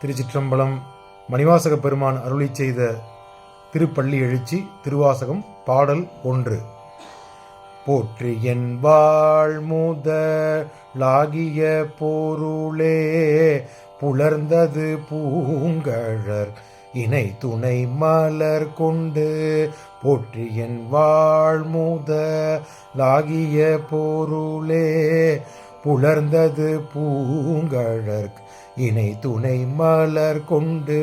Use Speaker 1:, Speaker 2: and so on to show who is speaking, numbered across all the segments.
Speaker 1: திருச்சிற்றம்பலம். மணிவாசக பெருமான் அருளி செய்த திருப்பள்ளி எழுச்சி திருவாசகம் பாடல் 1. போற்றி என் வாழ்முதலாகிய பொருளே புலர்ந்தது பூங்கழற் இணை துணை மலர் கொண்டு போற்றி என் வாழ்முதலாகிய பொருளே புலர்ந்தது பூங்கழற் இணை துணை மலர் கொண்டு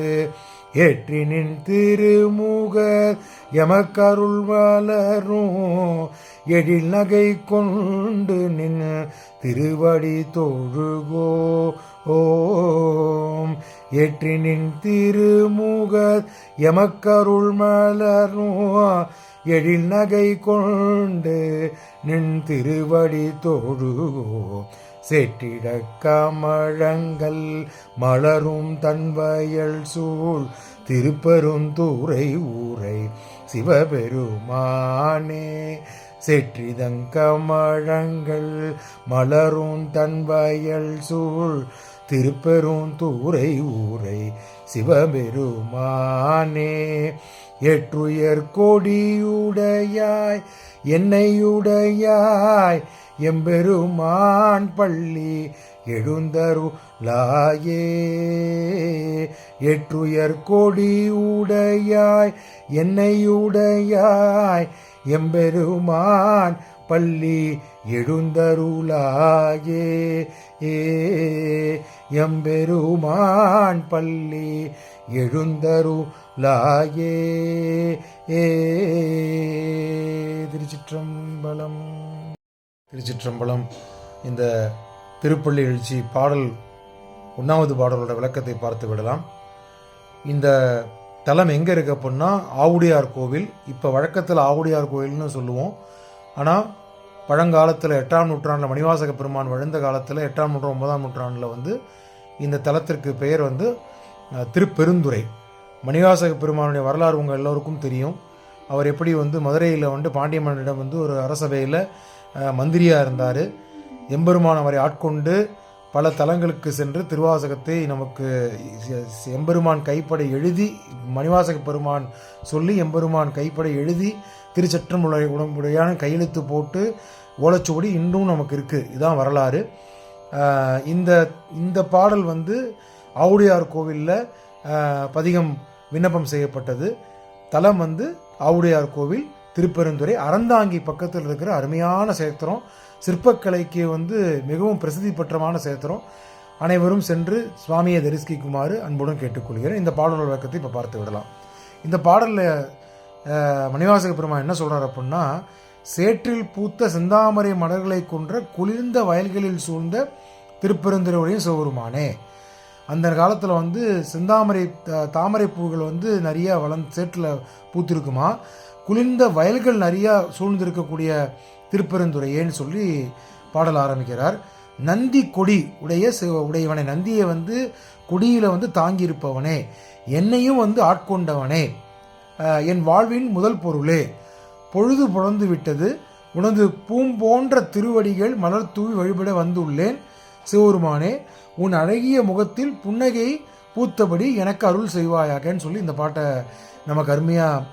Speaker 1: ஏற்றினின் திருமுக எமக்கருள் வளரும் எழில் நகை கொண்டு நின் திருவடி தொழுகோ ஓம். ஏற்றினின் திருமுக எமக்கருள் மலரும் எழில் நகை கொண்டு நின் திருவடி தொழுகோ. சேற்றிட கமழங்கள் மலரும் தன்வயல் சூழ் திருப்பெருந்துறை ஊரை சிவபெருமானே. சேற்றிதங்கமழங்கள் மலரும் தன்வயல் சூழ் திருப்பெருந்துறை ஊரை சிவபெருமானே. ஏற்றுயர் கொடியுடையாய் என்னையுடையாய் எம்பெருமான் பள்ளி எழுந்தருளாயே. ஏற்றுயர் கொடியுடையாய் என்னையுடையாய் எம்பெருமான் பள்ளி எழுந்தருளாயே. எம்பெருமான் பள்ளி எழுந்தருளாயே. திருச்சிற்றம்பலம். திருச்சிற்றம்பலம். இந்த திருப்பள்ளி எழுச்சி பாடல் 1வது பாடலோட விளக்கத்தை பார்த்து விடலாம். இந்த தலம் எங்கே இருக்கு அப்படின்னா ஆவுடையார் கோவில். இப்போ வழக்கத்தில் ஆவுடையார் கோவில்னு சொல்லுவோம். ஆனால் பழங்காலத்தில் 8ஆம் நூற்றாண்டில் மணிவாசக பெருமான் வாழ்ந்த காலத்தில் 8ஆம் நூற்றாண்டு 9ஆம் நூற்றாண்டில் இந்த தலத்திற்கு பெயர் திருப்பெருந்துறை. மணிவாசக பெருமானுடைய வரலாறு உங்கள் எல்லோருக்கும் தெரியும். அவர் எப்படி மதுரையில் பாண்டிய மன்னனிடம் ஒரு அரசவையில் மந்திரியாக இருந்தார். எம்பெருமான் அவரை ஆட்கொண்டு பல தலங்களுக்கு சென்று திருவாசகத்தை நமக்கு எம்பெருமான் கைப்படை எழுதி, மணிவாசக பெருமான் சொல்லி எம்பெருமான் கைப்படை எழுதி திருச்சற்றமுடையான கையெழுத்து போட்டு ஓலைச்சுவடி இன்னும் நமக்கு இருக்குது. இதுதான் வரலாறு. இந்த பாடல் ஆவுடையார் கோவிலில் பதிகம் விண்ணப்பம் செய்யப்பட்டது. தலம் ஆவுடையார் கோவில் திருப்பெருந்துறை அறந்தாங்கி பக்கத்தில் இருக்கிற அருமையான சேத்திரம். சிற்பக்கலைக்கு மிகவும் பிரசித்தி பெற்றமான சேத்திரம். அனைவரும் சென்று சுவாமியை தரிசிக்குமாறு அன்புடன் கேட்டுக்கொள்கிறேன். இந்த பாடலோட விளக்கத்தை இப்போ பார்த்து விடலாம். இந்த பாடலில் மணிவாசக பெருமான் என்ன சொல்கிறார் அப்படின்னா, சேற்றில் பூத்த செந்தாமரை மலர்களை கொன்ற குளிர்ந்த வயல்களில் சூழ்ந்த திருப்பெருந்துறையுடைய சிவபெருமானே. அந்த காலத்தில் செந்தாமரை தாமரை பூக்கள் நிறைய சேற்றில் பூத்திருக்குமா. குளிர்ந்த வயல்கள் நிறையா சூழ்ந்திருக்கக்கூடிய திருப்பெருந்துறையேன்னு சொல்லி பாடல் ஆரம்பிக்கிறார். நந்தி கொடி உடையவனே, நந்தியை கொடியில் தாங்கியிருப்பவனே, என்னையும் ஆட்கொண்டவனே, என் வாழ்வின் முதல் பொருளே, பொழுது புலந்து விட்டது உனது பூம்போன்ற திருவடிகள் மலர் தூவி வழிபட வந்துள்ளேன். சிவபெருமானே, உன் அழகிய முகத்தில் புன்னகை பூத்தபடி எனக்கு அருள் செய்வாயாகன்னு சொல்லி இந்த பாட்டை நமக்கு அருமையாக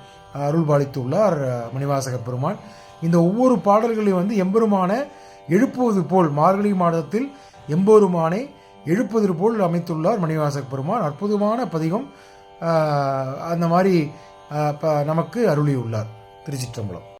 Speaker 1: அருள் பாலித்துள்ளார் மணிவாசக பெருமான். இந்த ஒவ்வொரு பாடல்களையும் எம்பெருமானை எழுப்புவது போல், மார்கழி மாதத்தில் எம்பெருமானை எழுப்புவது போல் அமைத்துள்ளார் மணிவாசக பெருமான். அற்புதமான பதிகம் அந்த மாதிரி நமக்கு அருளியுள்ளார். திருச்சிற்றம்பலம்.